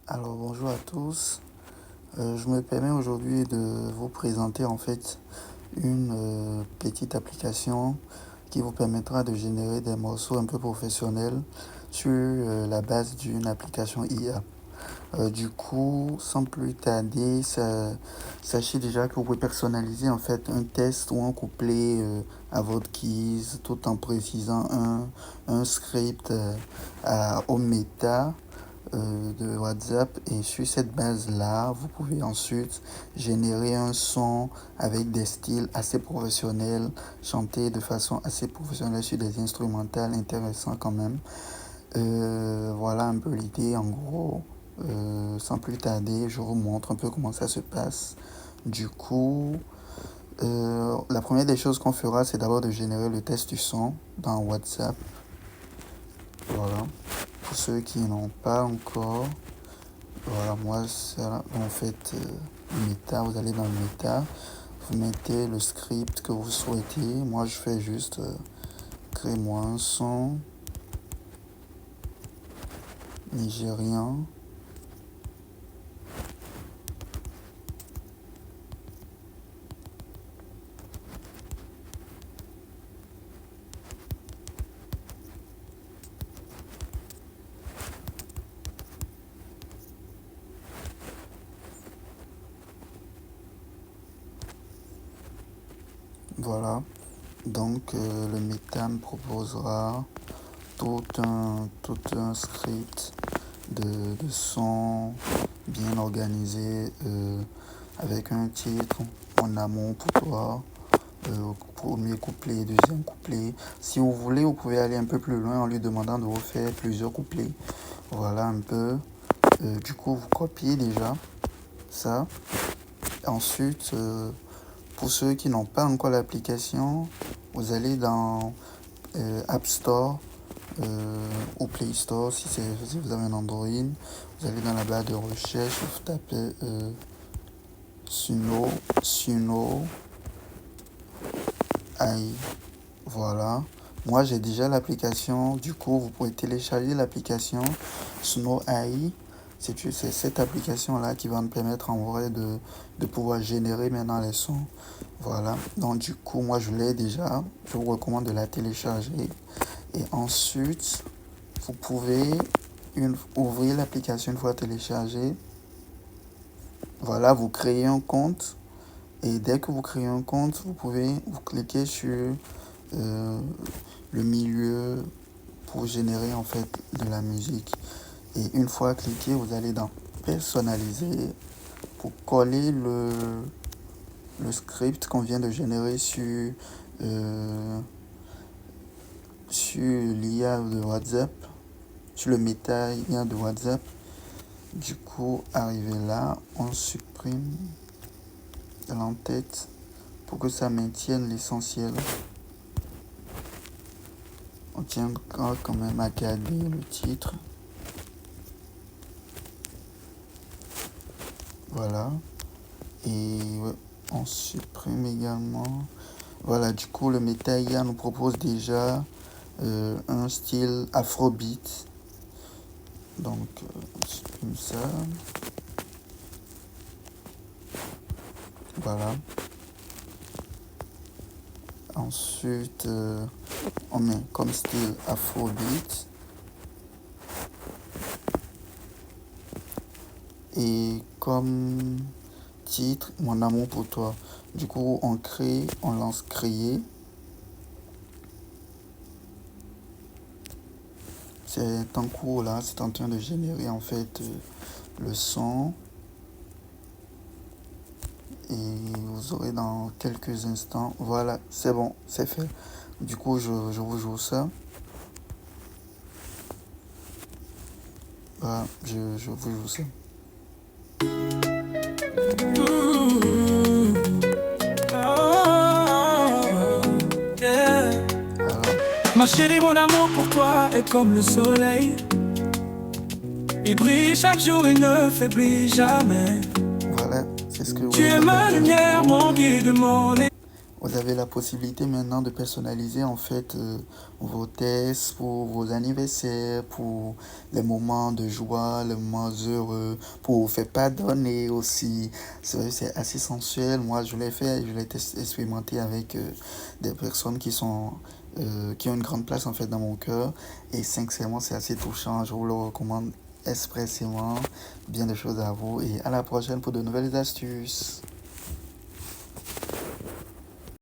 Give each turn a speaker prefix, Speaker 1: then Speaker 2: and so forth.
Speaker 1: Alors bonjour à tous. Je me permets aujourd'hui de vous présenter en fait une petite application qui vous permettra de générer des morceaux un peu professionnels sur la base d'une application IA. Du coup, sans plus tarder, sachez déjà que vous pouvez personnaliser en fait un test ou un couplet à votre guise tout en précisant un script au méta de WhatsApp, et sur cette base-là, vous pouvez ensuite générer un son avec des styles assez professionnels, chanter de façon assez professionnelle sur des instrumentales intéressants quand même. Voilà un peu l'idée en gros. Sans plus tarder, je vous montre un peu comment ça se passe. Du coup, la première des choses qu'on fera, c'est d'abord de générer le test du son dans WhatsApp. Voilà. Pour ceux qui n'ont pas encore, voilà, moi, c'est en fait méta. Vous allez dans le méta, vous mettez le script que vous souhaitez. Moi, je fais juste créer-moi un son nigérien. Voilà. Donc, le méta me proposera tout un script de son bien organisé avec un titre, Mon amour pour toi, premier couplet, deuxième couplet. Si vous voulez, vous pouvez aller un peu plus loin en lui demandant de vous faire plusieurs couplets. Voilà un peu. Du coup, vous copiez déjà ça. Ensuite, pour ceux qui n'ont pas encore l'application, vous allez dans App Store ou Play Store si vous avez un Android. Vous allez dans la barre de recherche, vous tapez Suno AI. Voilà. Moi, j'ai déjà l'application. Du coup, vous pouvez télécharger l'application Suno AI. C'est cette application-là qui va me permettre en vrai de pouvoir générer maintenant les sons. Voilà. Donc, du coup, moi, je l'ai déjà. Je vous recommande de la télécharger. Et ensuite, vous pouvez ouvrir l'application une fois téléchargée. Voilà, vous créez un compte. Et dès que vous créez un compte, vous cliquez sur le milieu pour générer en fait de la musique. Et une fois cliqué, vous allez dans personnaliser pour coller le script qu'on vient de générer sur l'IA de WhatsApp, sur le méta IA de WhatsApp. Du coup, arrivé là, on supprime l'entête pour que ça maintienne l'essentiel. On tiendra quand même à garder le titre. Voilà. Et ouais, on supprime également. Voilà, du coup, le méta IA nous propose déjà un style afrobeat. Donc, on supprime ça. Voilà. Ensuite, on met comme style afrobeat. Et comme titre, Mon amour pour toi. Du coup, on lance créer. C'est en cours là, c'est en train de générer en fait le son. Et vous aurez dans quelques instants. Voilà, c'est bon, c'est fait. Du coup, je vous joue ça. Voilà, je vous joue ça.
Speaker 2: Ma chérie, mon amour pour toi est comme le soleil. Il brille chaque jour, il ne faiblit jamais.
Speaker 1: Voilà, c'est ce que vous
Speaker 2: Tu es ma lumière, mon guide, mon
Speaker 1: Vous avez la possibilité maintenant de personnaliser en fait vos tests pour vos anniversaires, pour les moments de joie, les moments heureux, pour vous faire pardonner aussi. C'est vrai, c'est assez sensuel. Moi, je l'ai fait, je l'ai expérimenté avec des personnes qui ont une grande place en fait dans mon cœur. Et sincèrement, c'est assez touchant. Je vous le recommande expressément. Bien de choses à vous et à la prochaine pour de nouvelles astuces.